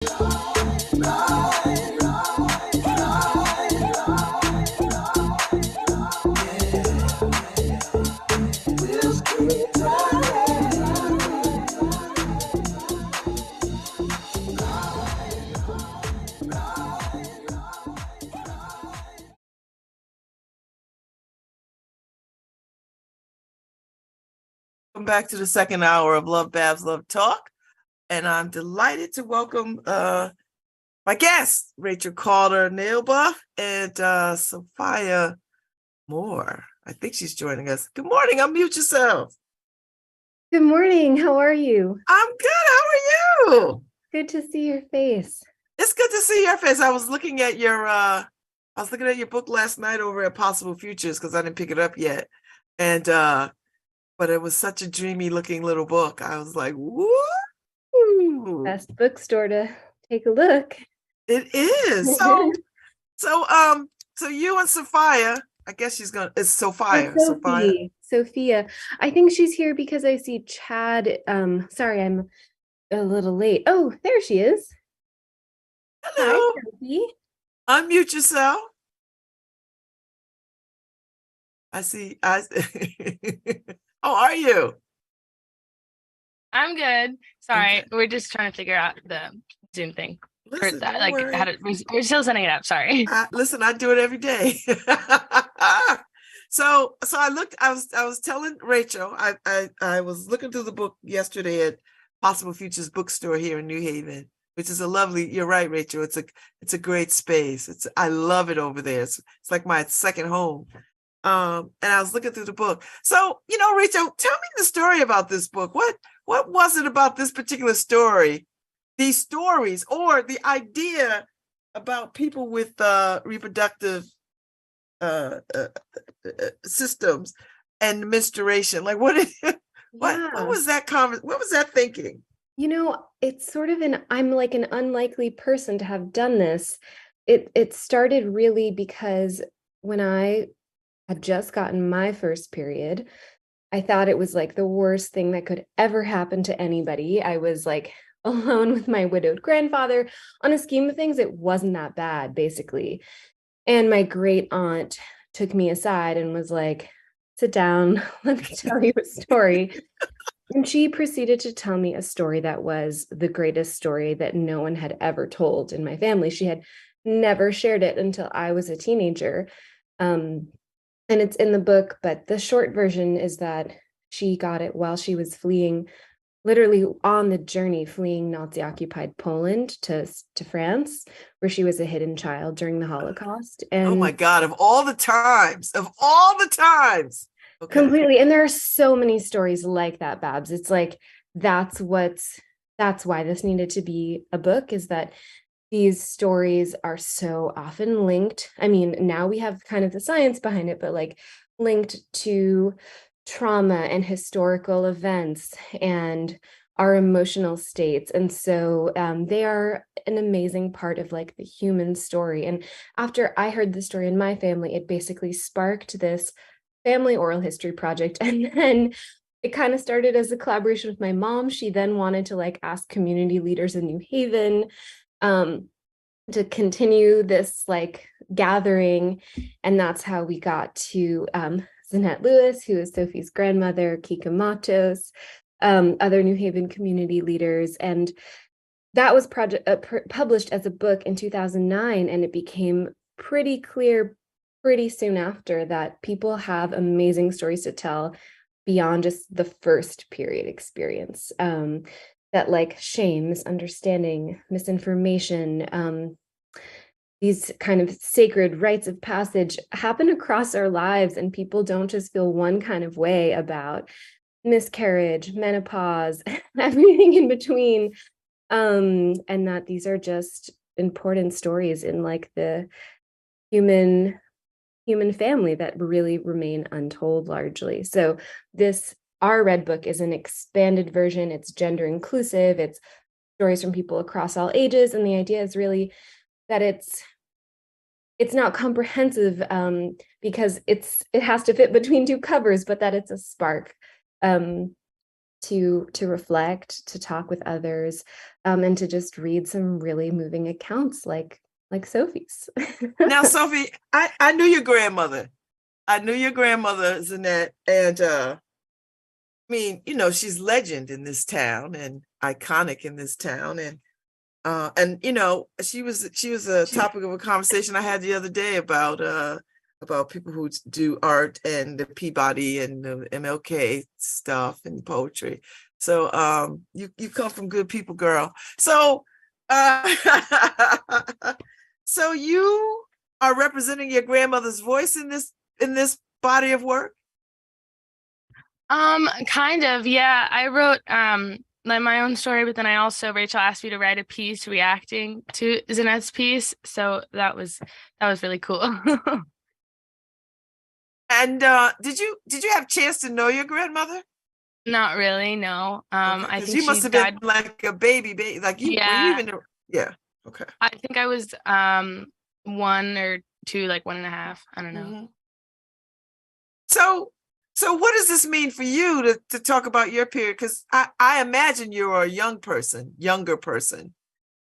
Welcome back to the second hour of LoveBabz, LoveTalk. And I'm delighted to welcome my guests, Rachel Kauder, Nalebuff, and Sofiya Moore. I think she's joining us. Good morning. Unmute yourself. Good morning. How are you? I'm good. How are you? Good to see your face. It's good to see your face. I was looking at your book last night over at Possible Futures because I didn't pick it up yet. And but it was such a dreamy looking little book. I was like, woo! Best bookstore to take a look. It is. So you and Sofiya, I guess she's gonna, it's Sofiya. Sofiya. I think she's here because I see Chad. Sorry, I'm a little late. Oh, there she is. Hello. Hi, Sophie. Unmute yourself. I see. How are you? I'm good. Sorry, we're just trying to figure out the Zoom thing. Listen, We're still setting it up. Sorry. Listen, I do it every day. So I was telling Rachel, I was looking through the book yesterday at Possible Futures bookstore here in New Haven, which is a lovely, you're right, Rachel. It's a great space. I love it over there. It's like my second home. And I was looking through the book. So, Rachel, tell me the story about this book. What was it about this particular story, these stories, or the idea about people with reproductive systems and menstruation? Like, what was that what was that thinking? It's sort of I'm like an unlikely person to have done this. It started really because when I had just gotten my first period, I thought it was like the worst thing that could ever happen to anybody. I was like alone with my widowed grandfather. On a scheme of things, it wasn't that bad, basically. And my great aunt took me aside and was like, sit down, let me tell you a story. And she proceeded to tell me a story that was the greatest story that no one had ever told in my family. She had never shared it until I was a teenager. And it's in the book, but the short version is that she got it while she was literally on the journey, fleeing Nazi-occupied Poland to France, where she was a hidden child during the Holocaust. And oh my God, of all the times. Okay. Completely. And there are so many stories like that, Babz. It's like, that's why this needed to be a book, is that these stories are so often linked. I mean, now we have kind of the science behind it, but like linked to trauma and historical events and our emotional states. And so they are an amazing part of like the human story. And after I heard the story in my family, it basically sparked this family oral history project. And then it kind of started as a collaboration with my mom. She then wanted to like ask community leaders in New Haven to continue this like gathering. And that's how we got to Zanette Lewis, who is Sophie's grandmother, Kika Matos, other New Haven community leaders. And that was published as a book in 2009. And it became pretty clear pretty soon after that people have amazing stories to tell beyond just the first period experience. That like shame, misunderstanding, misinformation, these kind of sacred rites of passage happen across our lives, and people don't just feel one kind of way about miscarriage, menopause, everything in between. And that these are just important stories in like the human family that really remain untold largely. So our Red Book is an expanded version. It's gender inclusive. It's stories from people across all ages. And the idea is really that it's not comprehensive because it has to fit between two covers, but that it's a spark to reflect, to talk with others, and to just read some really moving accounts like Sophie's. Now, Sophie, I knew your grandmother. I knew your grandmother, Zanette, and I mean, you know, she's legend in this town and iconic in this town. And you know, she was a topic of a conversation I had the other day about people who do art and the Peabody and the MLK stuff and poetry. So you come from good people, girl. So so you are representing your grandmother's voice in this body of work? Kind of, yeah. I wrote like my own story, but then Rachel asked me to write a piece reacting to Zanette's piece. So that was really cool. And did you have a chance to know your grandmother? Not really, no. Okay, I 'cause think you she must have died. been like a baby, like you were you Yeah, even yeah. Okay. I think I was 1 or 2, like 1.5. I don't know. Mhm. So what does this mean for you to talk about your period? Because I imagine you're a younger person.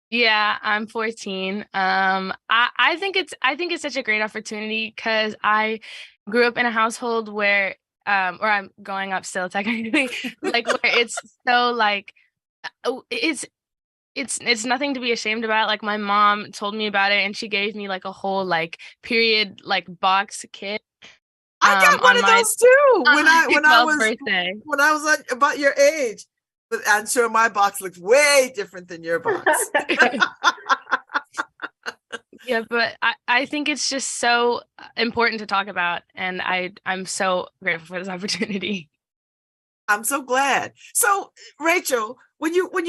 Yeah, I'm 14. I think it's such a great opportunity because I grew up in a household where or I'm going up still technically, like where it's so like it's nothing to be ashamed about. Like my mom told me about it and she gave me like a whole like period like box kit I got one on of my those too on my when 12th birthday. I was like about your age. But I'm sure my box looks way different than your box. Yeah, but I think it's just so important to talk about, and I'm so grateful for this opportunity. I'm so glad. So, Rachel, when you when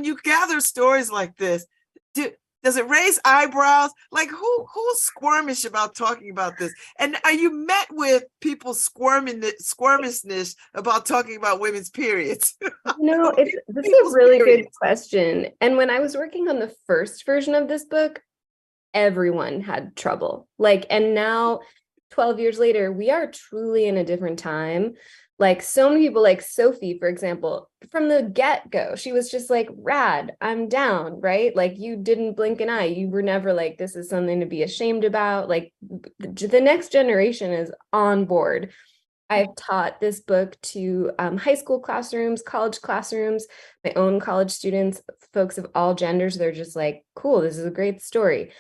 you gather stories like this, does it raise eyebrows? Like who's squirmish about talking about this? And are you met with people squirmishness about talking about women's periods? No, this is a People's really good periods. question. And when I was working on the first version of this book, everyone had trouble. Like, and now 12 years later, we are truly in a different time. Like so many people, like Sophie, for example, from the get-go, she was just like, rad, I'm down, right? Like you didn't blink an eye. You were never like, this is something to be ashamed about. Like the next generation is on board. I've taught this book to high school classrooms, college classrooms, my own college students, folks of all genders. They're just like, cool, this is a great story.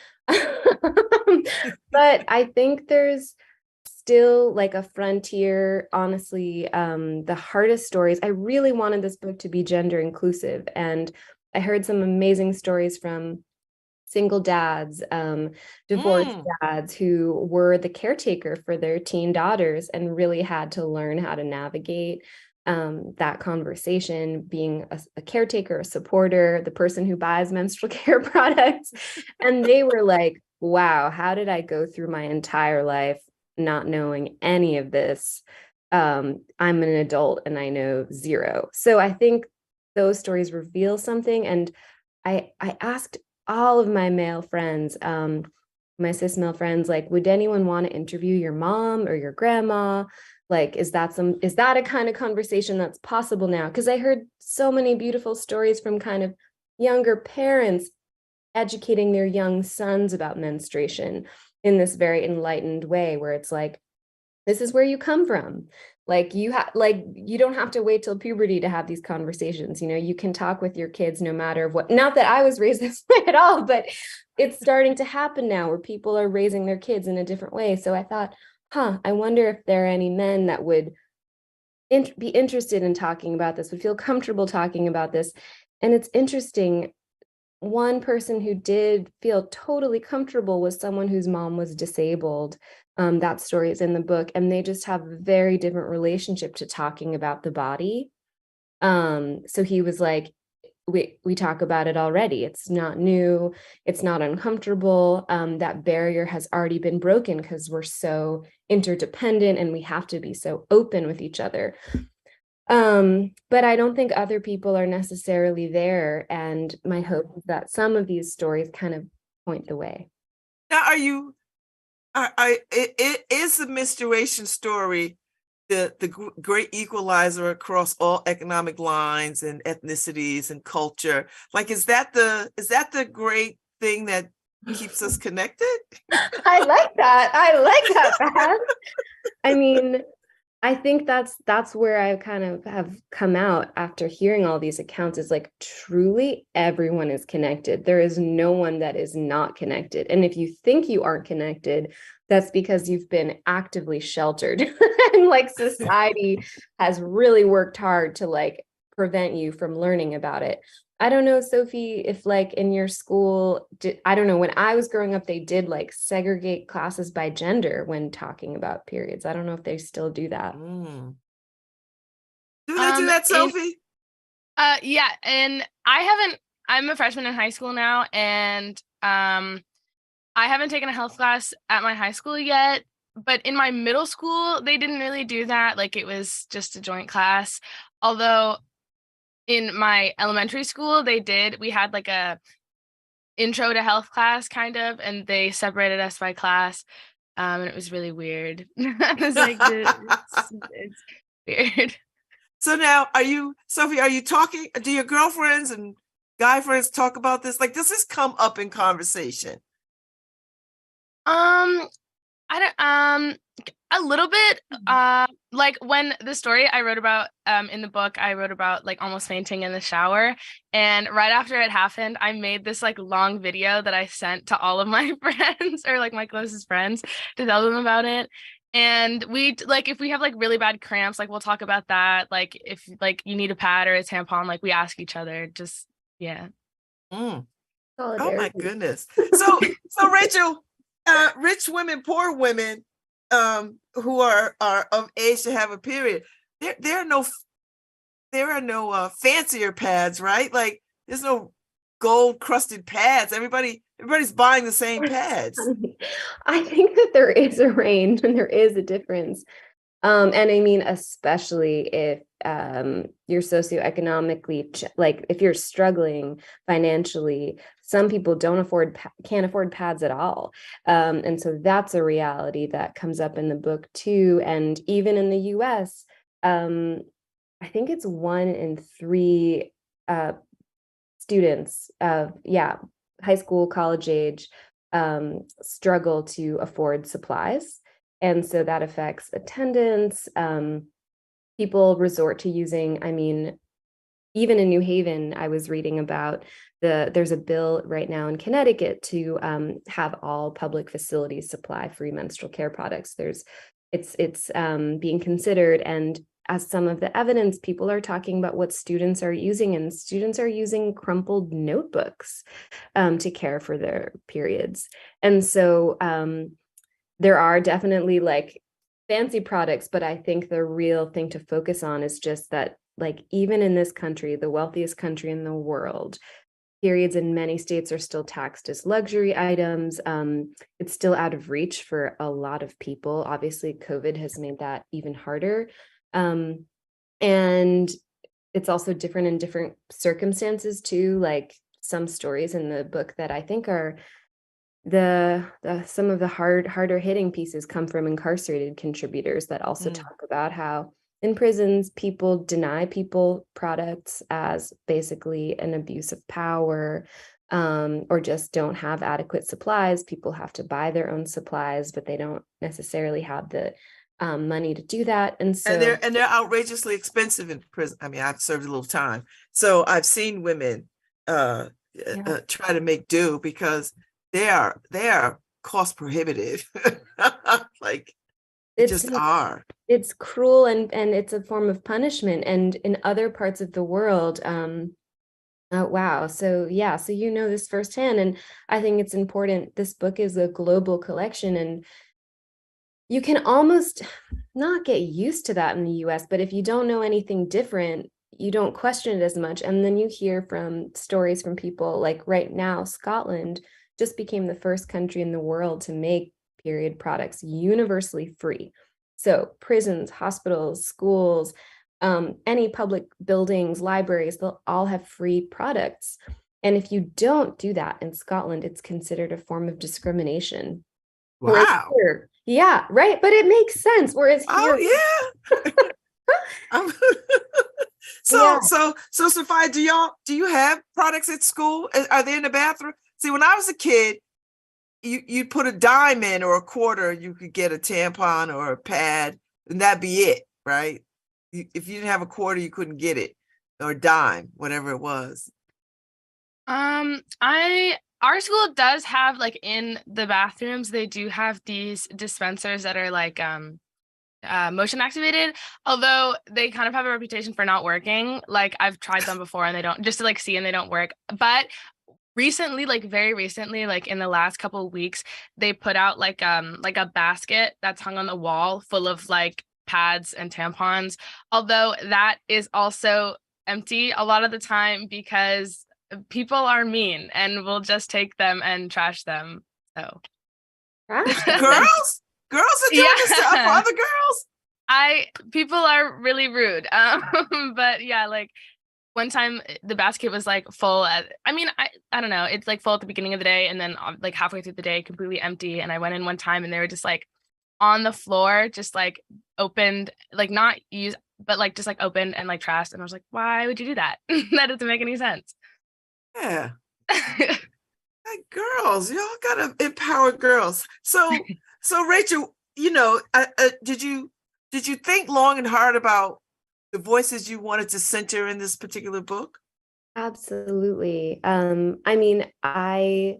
But I think there's still like a frontier, honestly. The hardest stories, I really wanted this book to be gender inclusive. And I heard some amazing stories from single dads, divorced dads who were the caretaker for their teen daughters and really had to learn how to navigate that conversation, being a caretaker, a supporter, the person who buys menstrual care products. And they were like, wow, how did I go through my entire life not knowing any of this? I'm an adult and I know zero. So I think those stories reveal something. And I asked all of my male friends, my cis male friends, like, would anyone want to interview your mom or your grandma? Like, is that a kind of conversation that's possible now? Because I heard so many beautiful stories from kind of younger parents educating their young sons about menstruation in this very enlightened way, where it's like, this is where you come from. Like you don't have to wait till puberty to have these conversations. You know, you can talk with your kids no matter what. Not that I was raised this way at all, but it's starting to happen now where people are raising their kids in a different way. So I thought, I wonder if there are any men that would be interested in talking about this, would feel comfortable talking about this. And it's interesting. One person who did feel totally comfortable was someone whose mom was disabled. That story is in the book, and they just have a very different relationship to talking about the body. So he was like, we talk about it already. It's not new. It's not uncomfortable. That barrier has already been broken because we're so interdependent and we have to be so open with each other. But I don't think other people are necessarily there. And my hope is that some of these stories kind of point the way. Now, is the menstruation story great equalizer across all economic lines and ethnicities and culture. Like, is that the great thing that keeps us connected? I like that. Babz. I mean, I think that's where I kind of have come out after hearing all these accounts, is like truly everyone is connected. There is no one that is not connected. And if you think you aren't connected, that's because you've been actively sheltered. And like society has really worked hard to like prevent you from learning about it. I don't know, Sophie, if like in your school, I don't know, when I was growing up, they did like segregate classes by gender when talking about periods. I don't know if they still do that. Do they do that, Sophie? Yeah, and I'm a freshman in high school now, and I haven't taken a health class at my high school yet, but in my middle school, they didn't really do that. Like, it was just a joint class. Although in my elementary school, we had like a intro to health class kind of, and they separated us by class. And it was really weird. I was like, it's weird. So now, Sophie, are you talking, do your girlfriends and guy friends talk about this? Like, does this come up in conversation? I don't, a little bit, like when the story I wrote about, in the book, I wrote about like almost fainting in the shower. And right after it happened, I made this like long video that I sent to all of my friends, or like my closest friends, to tell them about it. And we like, if we have like really bad cramps, like we'll talk about that. Like if like you need a pad or a tampon, like we ask each other, just, yeah. Oh my goodness. So Rachel, rich women, poor women, who are of age to have a period, there are no fancier pads, right? Like, there's no gold crusted pads. Everybody's buying the same pads. I think that there is a range and there is a difference. And I mean, especially if you're socioeconomically, like if you're struggling financially, some people can't afford pads at all. And so that's a reality that comes up in the book too. And even in the US, I think it's 1 in 3 students of high school, college age, struggle to afford supplies. And so that affects attendance. People resort to using, I mean, even in New Haven, I was reading about there's a bill right now in Connecticut to have all public facilities supply free menstrual care products. It's being considered, and as some of the evidence, people are talking about what students are using, and students are using crumpled notebooks to care for their periods. And so there are definitely like fancy products, but I think the real thing to focus on is just that, like, even in this country, the wealthiest country in the world, periods in many states are still taxed as luxury items. It's still out of reach for a lot of people. Obviously, COVID has made that even harder. And it's also different in different circumstances too. Like some stories in the book that I think are some of the harder hitting pieces come from incarcerated contributors that also talk about how in prisons, people deny people products as basically an abuse of power, or just don't have adequate supplies. People have to buy their own supplies, but they don't necessarily have the money to do that. And so they're outrageously expensive in prison. I mean, I've served a little time, so I've seen women try to make do because they are cost prohibitive. Like, it's cruel, and it's a form of punishment. And in other parts of the world, oh wow, so you know this firsthand. And I think it's important. This book is a global collection, and you can almost not get used to that in the US, but if you don't know anything different, you don't question it as much. And then you hear from stories from people like right now, Scotland just became the first country in the world to make period products universally free. So prisons, hospitals, schools, any public buildings, libraries, they'll all have free products. And if you don't do that in Scotland, it's considered a form of discrimination. Wow. Yeah, right. But it makes sense. Whereas here, Um, Yeah. so Sofiya, do you have products at school? Are they in the bathroom? See, when I was a kid, you'd put a dime in or a quarter, you could get a tampon or a pad, and that'd be it, right? If you didn't have a quarter, you couldn't get it, or a dime, whatever it was. Our school does have, like, in the bathrooms, they do have these dispensers that are like motion activated, although they kind of have a reputation for not working. Like, I've tried them before and they don't, just to like see, and they don't work. But recently, like very recently, like in the last couple of weeks, they put out like a basket that's hung on the wall full of like pads and tampons, although that is also empty a lot of the time because people are mean and will just take them and trash them. So Trash them. Girls are doing this to other girls. People are really rude. But yeah, like one time the basket was like full I don't know, it's like full at the beginning of the day and then like halfway through the day completely empty. And I went in one time and they were just like on the floor, just like opened, like not used, but like just like opened and like trashed. And I was like, why would you do that? That doesn't make any sense. Yeah. Like, girls, y'all gotta empower girls. So Rachel, did you think long and hard about the voices you wanted to center in this particular book? Absolutely. I mean, I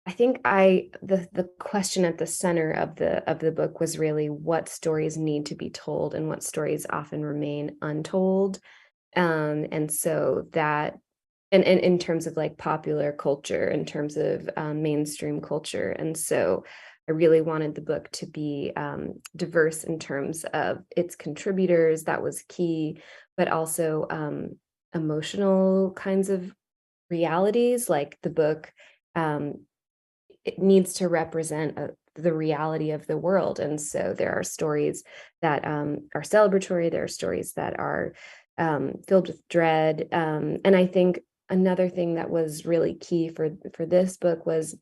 think the question at the center of the book was really what stories need to be told and what stories often remain untold. And so that, and in terms of like popular culture, in terms of mainstream culture. And so I really wanted the book to be diverse in terms of its contributors. That was key, but also emotional kinds of realities. Like the book, it needs to represent the reality of the world. And so there are stories that are celebratory. There are stories that are filled with dread. And I think another thing that was really key for this book was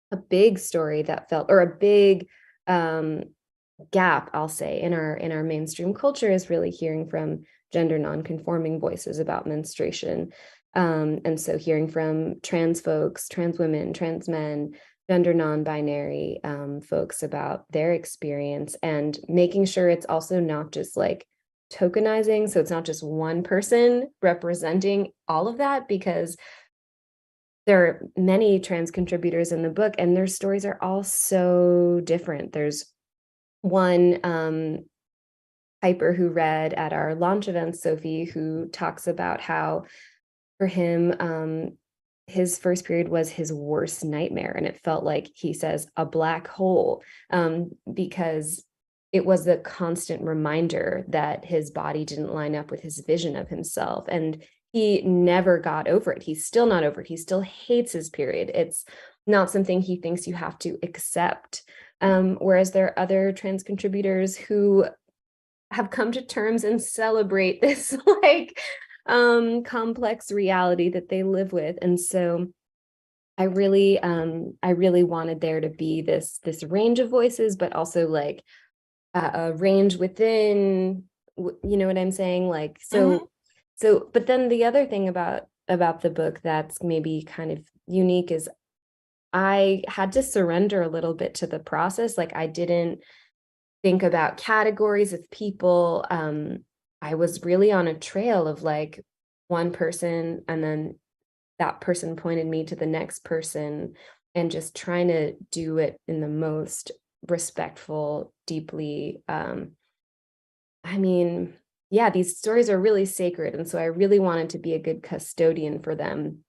a big story that felt, or a big gap, I'll say, in our mainstream culture, is really hearing from gender nonconforming voices about menstruation. And so hearing from trans folks, trans women, trans men, gender non-binary folks about their experience, and making sure it's also not just like tokenizing. So it's not just one person representing all of that, because there are many trans contributors in the book and their stories are all so different. There's one Piper who read at our launch event, Sophie, who talks about how for him, his first period was his worst nightmare. And it felt like, he says, a black hole, because it was a constant reminder that his body didn't line up with his vision of himself. And he never got over it. He's still not over it. He still hates his period. It's not something he thinks you have to accept. Whereas there are other trans contributors who have come to terms and celebrate this like complex reality that they live with. And so I really wanted there to be this range of voices, but also like a range within, you know what I'm saying? Like, so, but then the other thing about the book that's maybe kind of unique is I had to surrender a little bit to the process. Like, I didn't think about categories of people. I was really on a trail of like one person, and then that person pointed me to the next person, and just trying to do it in the most respectful, deeply, yeah, these stories are really sacred. And so I really wanted to be a good custodian for them.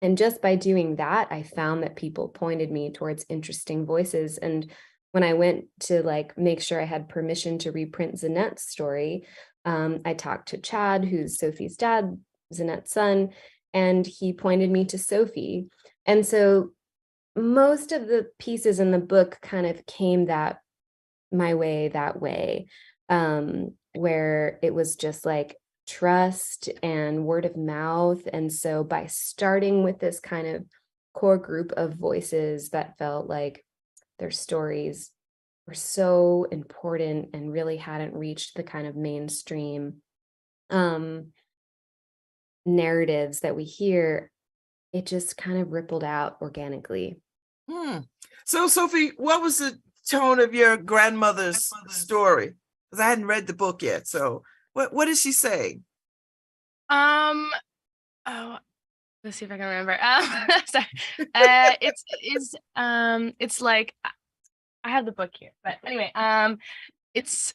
And just by doing that, I found that people pointed me towards interesting voices. And when I went to like make sure I had permission to reprint Zanette's story, I talked to Chad, who's Sophie's dad, Zanette's son, and he pointed me to Sophie. And so most of the pieces in the book kind of came that way, where it was just like trust and word of mouth. And so by starting with this kind of core group of voices that felt like their stories were so important and really hadn't reached the kind of mainstream narratives that we hear, it just kind of rippled out organically. So, Sophie, what was the tone of your grandmother's story? Because I hadn't read the book yet. So, what is she saying? Oh, let's see if I can remember. Sorry. It's like I have the book here, but anyway, it's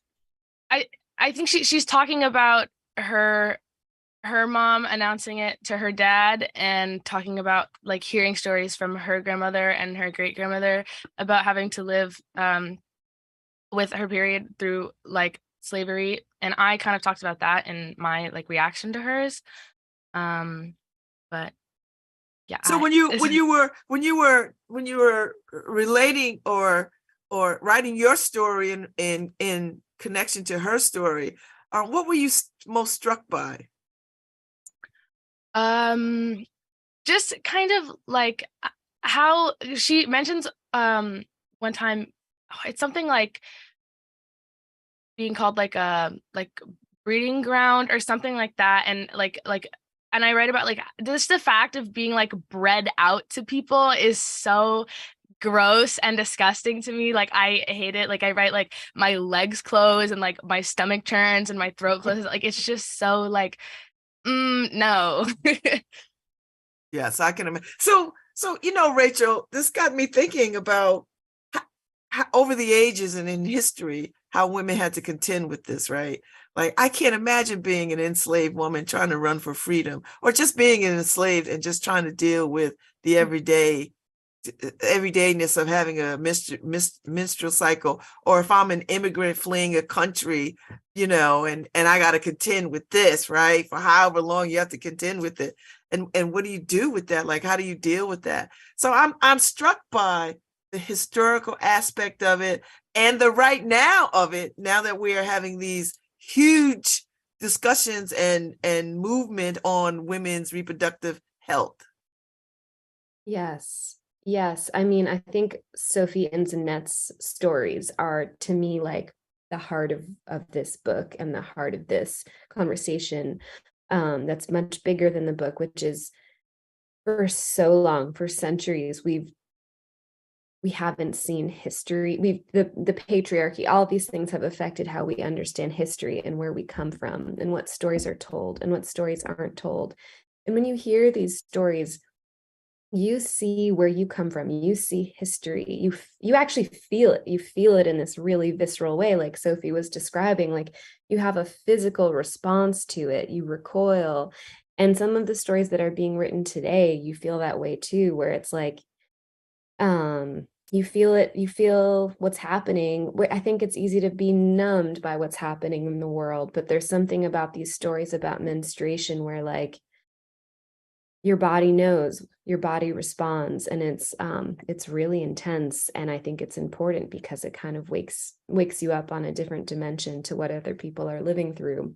I think she's talking about her mom announcing it to her dad and talking about like hearing stories from her grandmother and her great grandmother about having to live with her period through like slavery. And I kind of talked about that in my like reaction to hers. But yeah. So when you were relating or writing your story in connection to her story, what were you most struck by? Just kind of like how she mentions one time, it's something like being called like a breeding ground or something like that, and like and I write about like just the fact of being like bred out to people is so gross and disgusting to me. Like I hate it. Like I write like my legs close and like my stomach turns and my throat closes. Like it's just so like no. Yes, I can imagine. So Rachel, this got me thinking about how over the ages and in history, how women had to contend with this, right? Like, I can't imagine being an enslaved woman trying to run for freedom, or just being enslaved and just trying to deal with the everydayness of having a menstrual cycle, or if I'm an immigrant fleeing a country, and I got to contend with this, right? For however long you have to contend with it. And what do you do with that? Like, how do you deal with that? So I'm struck by the historical aspect of it and the right now of it, now that we are having these huge discussions and movement on women's reproductive health. Yes. I mean, I think Sophie and Zanette's stories are, to me, like the heart of this book and the heart of this conversation. That's much bigger than the book, which is for so long, for centuries, we haven't seen history. The patriarchy, all of these things have affected how we understand history and where we come from and what stories are told and what stories aren't told. And when you hear these stories, you see where you come from, you see history, you actually feel it. You feel it in this really visceral way, like Sophie was describing. Like, you have a physical response to it, you recoil. And some of the stories that are being written today, you feel that way too, where it's like, you feel it, you feel what's happening. I think it's easy to be numbed by what's happening in the world, but there's something about these stories about menstruation where like your body knows, your body responds, and it's really intense. And I think it's important because it kind of wakes you up on a different dimension to what other people are living through.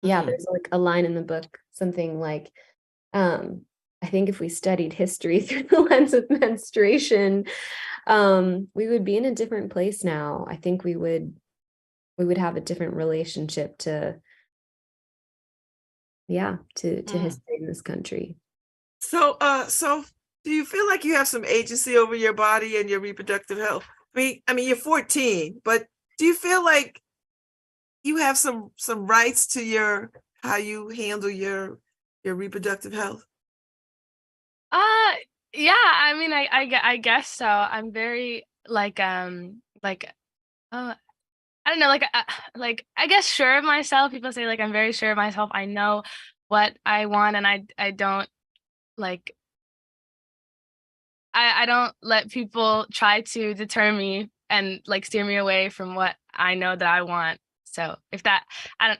Yeah, there's like a line in the book, something like, I think if we studied history through the lens of menstruation, we would be in a different place now. I think we would have a different relationship to history in this country. So do you feel like you have some agency over your body and your reproductive health? I mean, you're 14, but do you feel like you have some rights to how you handle your reproductive health? Yeah, I mean, I guess so. I'm very like oh, I don't know, like I guess sure of myself. People say like I'm very sure of myself. I know what I want, and I don't like I don't let people try to deter me and like steer me away from what I know that I want. So if that, I don't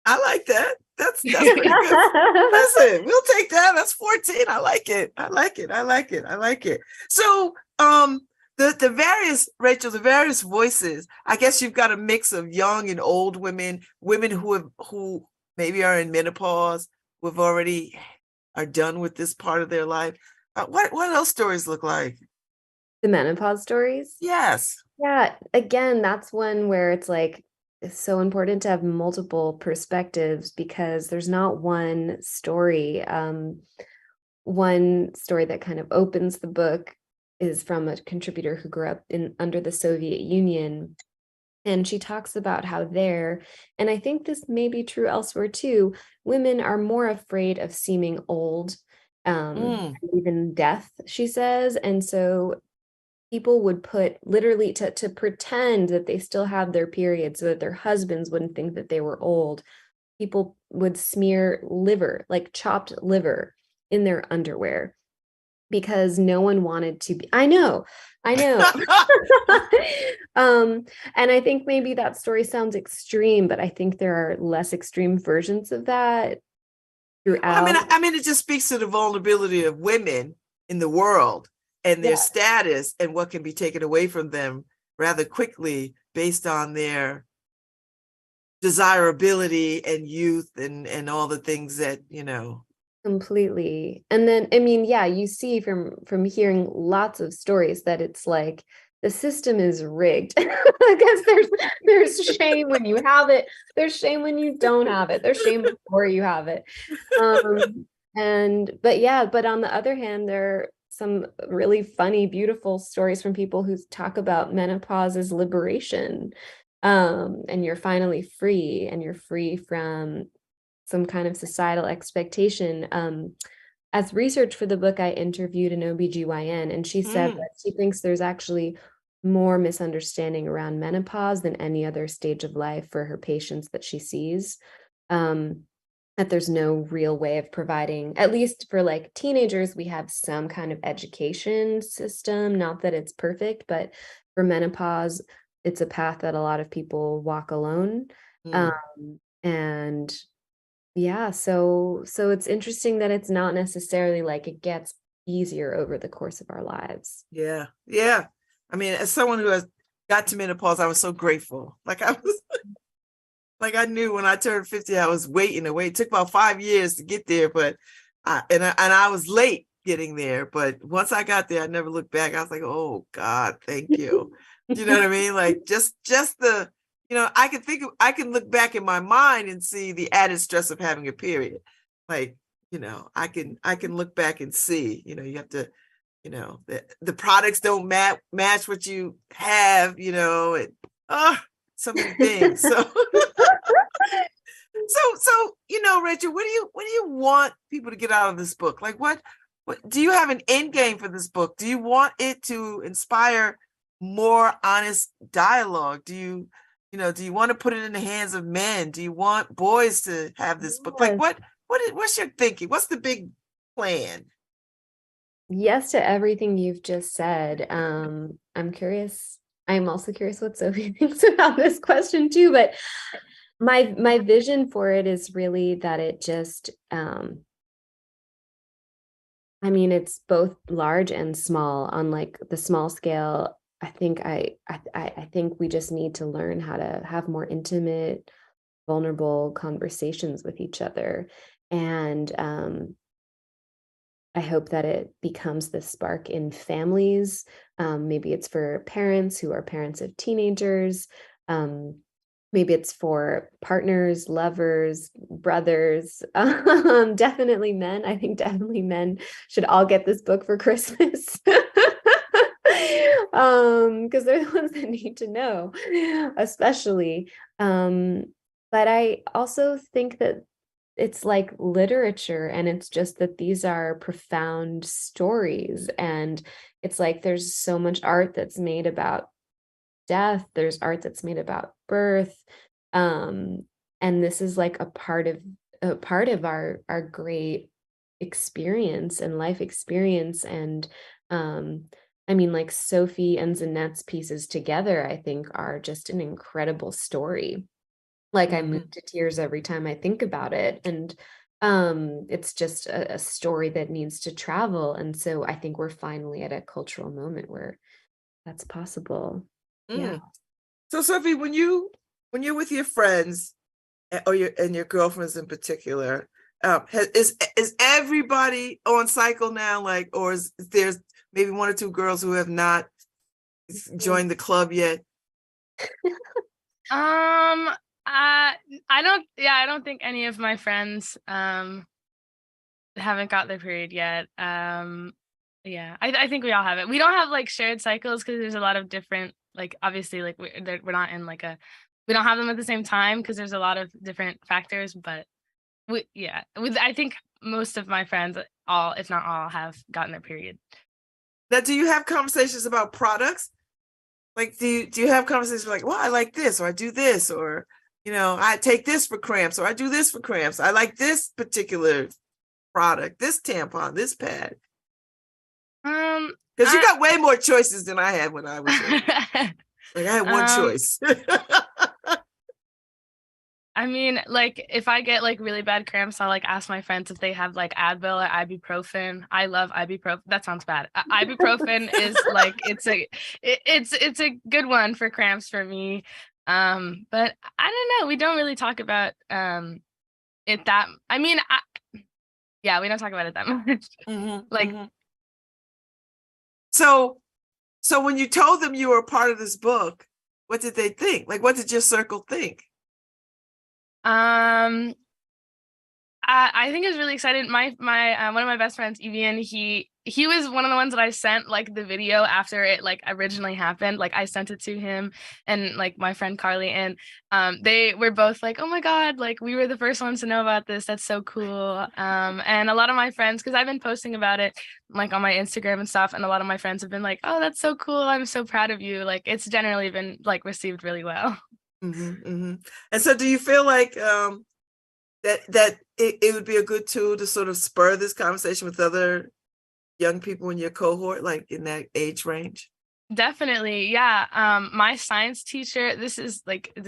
I like that. That's pretty good. Listen, we'll take that. That's 14. I like it. So the various, Rachel, the various voices, I guess you've got a mix of young and old women who maybe are in menopause, who have already are done with this part of their life. What else stories look like? The menopause stories? Yes. Yeah, again, that's one where it's like it's so important to have multiple perspectives because there's not one story. One story that kind of opens the book is from a contributor who grew up in under the Soviet Union. And she talks about how there, and I think this may be true elsewhere too, women are more afraid of seeming old, even death, she says. And so people would put literally to pretend that they still have their period so that their husbands wouldn't think that they were old. People would smear liver, like chopped liver, in their underwear because no one wanted to be. I know. And I think maybe that story sounds extreme, but I think there are less extreme versions of that throughout. I mean, it just speaks to the vulnerability of women in the world and their status and what can be taken away from them rather quickly based on their desirability and youth and all the things that, Completely. And then, I mean, yeah, you see from hearing lots of stories that it's like the system is rigged. Because there's shame when you have it. There's shame when you don't have it. There's shame before you have it. But on the other hand, there are some really funny, beautiful stories from people who talk about menopause as liberation. And you're finally free, and you're free from some kind of societal expectation. As research for the book, I interviewed an OBGYN, and she said that she thinks there's actually more misunderstanding around menopause than any other stage of life for her patients that she sees. That there's no real way of providing, at least for like teenagers, we have some kind of education system, not that it's perfect, but for menopause, it's a path that a lot of people walk alone. And yeah, so it's interesting that it's not necessarily like it gets easier over the course of our lives. Yeah. I mean, as someone who has got to menopause, I was so grateful. Like I knew when I turned 50, I was waiting. It took about 5 years to get there, but I was late getting there. But once I got there, I never looked back. I was like, oh God, thank you. You know what I mean? Like just the. I can look back in my mind and see the added stress of having a period. Like, I can look back and see, you have to, the products don't match what you have, and so many things. So, Rachel, what do you want people to get out of this book? Like, what do you have an end game for this book? Do you want it to inspire more honest dialogue? Do you want to put it in the hands of men? Do you want boys to have this book? Like what's your thinking? What's the big plan? Yes to everything you've just said. I'm curious. I'm also curious what Sophie thinks about this question too, but my vision for it is really that it just it's both large and small. On like the small scale, I think we just need to learn how to have more intimate, vulnerable conversations with each other. And I hope that it becomes the spark in families. Maybe it's for parents who are parents of teenagers. Maybe it's for partners, lovers, brothers, definitely men. I think definitely men should all get this book for Christmas. Because they're the ones that need to know, especially. But I also think that it's like literature, and it's just that these are profound stories, and it's like there's so much art that's made about death, there's art that's made about birth, and this is like a part of our great experience and life experience. And like Sophie and Zanette's pieces together, I think are just an incredible story. Like I move to tears every time I think about it. And it's just a story that needs to travel. And so I think we're finally at a cultural moment where that's possible. Yeah. So Sophie, when you're with your friends or your girlfriends in particular, is everybody on cycle now? Like, or is there's maybe one or two girls who have not joined the club yet? I don't think any of my friends haven't got their period yet. Yeah, I think we all have it. We don't have like shared cycles because there's a lot of different, like, obviously, like we're not in like we don't have them at the same time because there's a lot of different factors. But I think most of my friends, all if not all, have gotten their period. Now, do you have conversations about products? Like, do you have conversations like, well, I like this, or I do this, or, you know, I take this for cramps, or I do this for cramps. I like this particular product, this tampon, this pad. Because you got way more choices than I had when I was young. Like, I had one choice. I mean, like, if I get like really bad cramps, I'll like ask my friends if they have like Advil or ibuprofen. I love ibuprofen. That sounds bad. Ibuprofen is like it's a good one for cramps for me. But I don't know. We don't really talk about it that. I mean, yeah, we don't talk about it that much. Like, so when you told them you were a part of this book, what did they think? Like, what did your circle think? I think I was really excited. My one of my best friends, Evian, he was one of the ones that I sent like the video after it like originally happened. Like I sent it to him and like my friend Carly, and they were both like, oh my God, like we were the first ones to know about this. That's so cool. And a lot of my friends, because I've been posting about it like on my Instagram and stuff, and a lot of my friends have been like, oh, that's so cool. I'm so proud of you. Like it's generally been like received really well. And so do you feel like that it would be a good tool to sort of spur this conversation with other young people in your cohort, like in that age range? Definitely. Yeah. My science teacher, this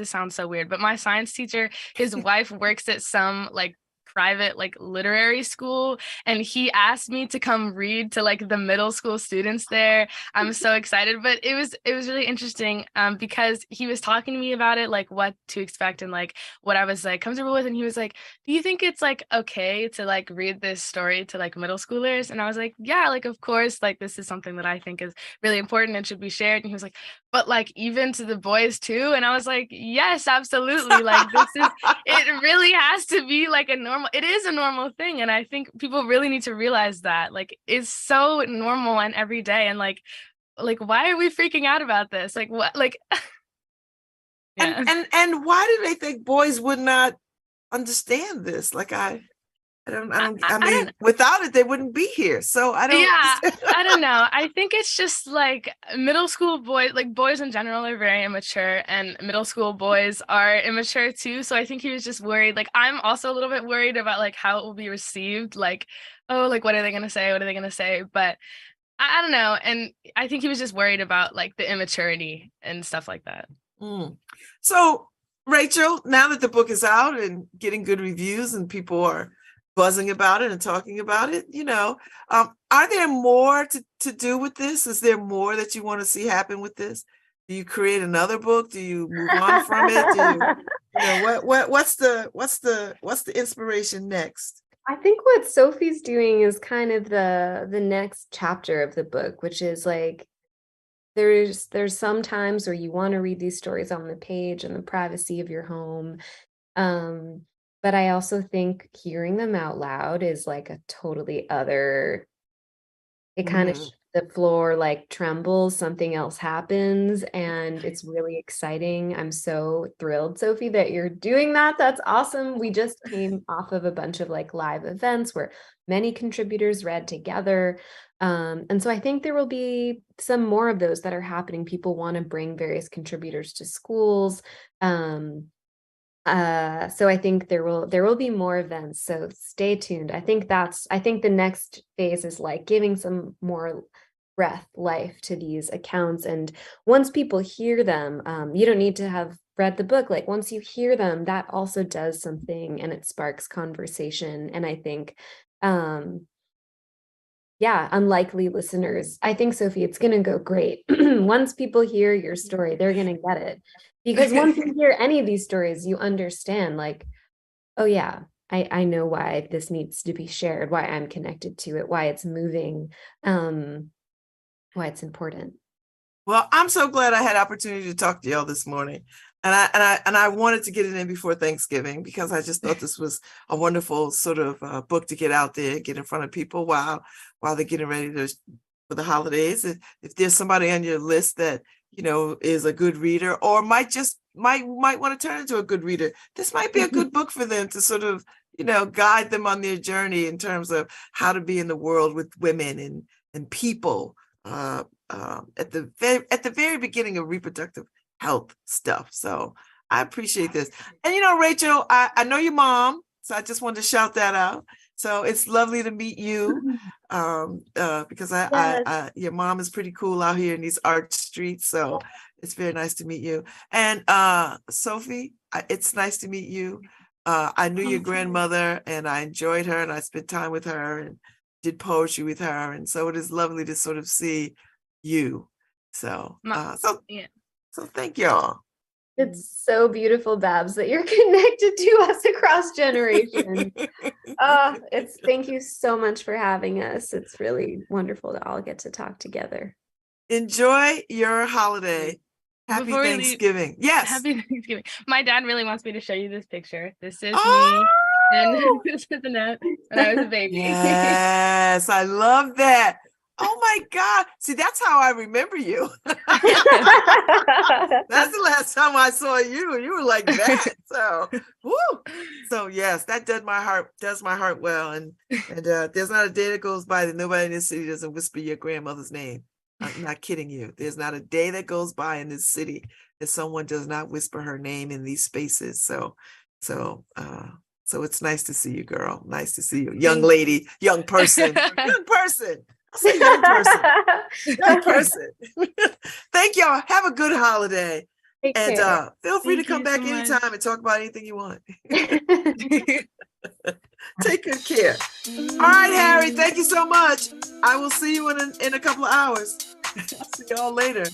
sounds so weird, but my science teacher, his wife works at some like private like literary school, and he asked me to come read to like the middle school students there. I'm so excited. But it was really interesting because he was talking to me about it, like what to expect and like what I was like comfortable with, and he was like, do you think it's like okay to like read this story to like middle schoolers? And I was like, yeah, like of course, like this is something that I think is really important and should be shared. And he was like, but like even to the boys too? And I was like, yes, absolutely. Like it really has to be like it is a normal thing. And I think people really need to realize that like it's so normal and every day. And like why are we freaking out about this? Like what, like yeah. And why do they think boys would not understand this? Like I mean, without it, they wouldn't be here. So I don't. Yeah, I don't know. I think it's just like middle school boys, like boys in general are very immature, and middle school boys are immature too. So I think he was just worried. Like I'm also a little bit worried about like how it will be received. Like, oh, like what are they gonna say? What are they gonna say? But I don't know. And I think he was just worried about like the immaturity and stuff like that. So Rachel, now that the book is out and getting good reviews and people are buzzing about it and talking about it, you know, are there more to do with this? Is there more that you want to see happen with this? Do you create another book? Do you move on from it? Do you know, what's the inspiration next? I think what Sophie's doing is kind of the next chapter of the book, which is like there's some times where you want to read these stories on the page in the privacy of your home. But I also think hearing them out loud is like a totally other, it kind of the floor like trembles, something else happens, and it's really exciting. I'm so thrilled, Sophie, that you're doing that. That's awesome. We just came off of a bunch of like live events where many contributors read together. And so I think there will be some more of those that are happening. People want to bring various contributors to schools. So I think there will be more events, so stay tuned. I think the next phase is like giving some more life to these accounts, and once people hear them, you don't need to have read the book. Like once you hear them, that also does something and it sparks conversation. And I think unlikely listeners, I think, Sophie, it's going to go great. Once people hear your story, they're going to get it. Because once you hear any of these stories, you understand like, oh yeah, I know why this needs to be shared, why I'm connected to it, why it's moving, why it's important. Well, I'm so glad I had opportunity to talk to y'all this morning. And I wanted to get it in before Thanksgiving because I just thought this was a wonderful sort of book to get out there, get in front of people while they're getting ready for the holidays. If there's somebody on your list that is a good reader or might want to turn into a good reader, this might be a good book for them to sort of guide them on their journey in terms of how to be in the world with women and people at the very beginning of reproductive health stuff. So I appreciate this. And Rachel, I know your mom, so I just wanted to shout that out. So it's lovely to meet you because Yes. your mom is pretty cool out here in these art streets. So it's very nice to meet you. And Sophie, it's nice to meet you. I knew your grandmother and I enjoyed her and I spent time with her and did poetry with her. And so it is lovely to sort of see you. So, so thank y'all. It's so beautiful, Babz, that you're connected to us across generations. Thank you so much for having us. It's really wonderful to all get to talk together. Enjoy your holiday. Happy Thanksgiving. Yes. Happy Thanksgiving. My dad really wants me to show you this picture. This is me. And this is Annette when I was a baby. Yes, I love that. Oh my God. See, that's how I remember you. That's the last time I saw you. You were like that. So, woo. So yes, that does my heart well. And there's not a day that goes by that nobody in this city doesn't whisper your grandmother's name. I'm not kidding you. There's not a day that goes by in this city that someone does not whisper her name in these spaces. So it's nice to see you, girl. Nice to see you. Young lady, young person, young person. I say young person. Young person. Thank y'all. Have a good holiday. And feel free to come back anytime and talk about anything you want. Take good care. All right, Harry. Thank you so much. I will see you in a couple of hours. See y'all later.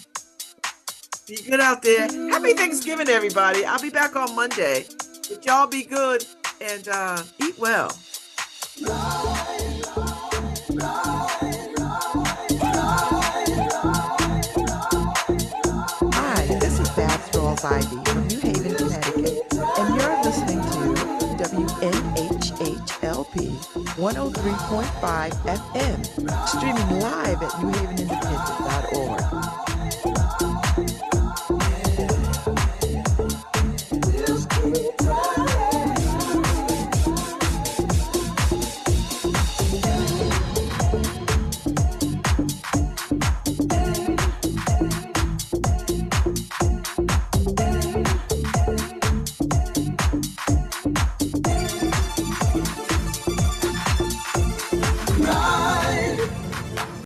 Be good out there. Happy Thanksgiving, everybody. I'll be back on Monday. But y'all be good and eat well. Hi, this is Babz Rawls-Ivy from New Haven, Connecticut, and you're listening to WNHHLP 103.5 FM, streaming live at newhavenindependent.org.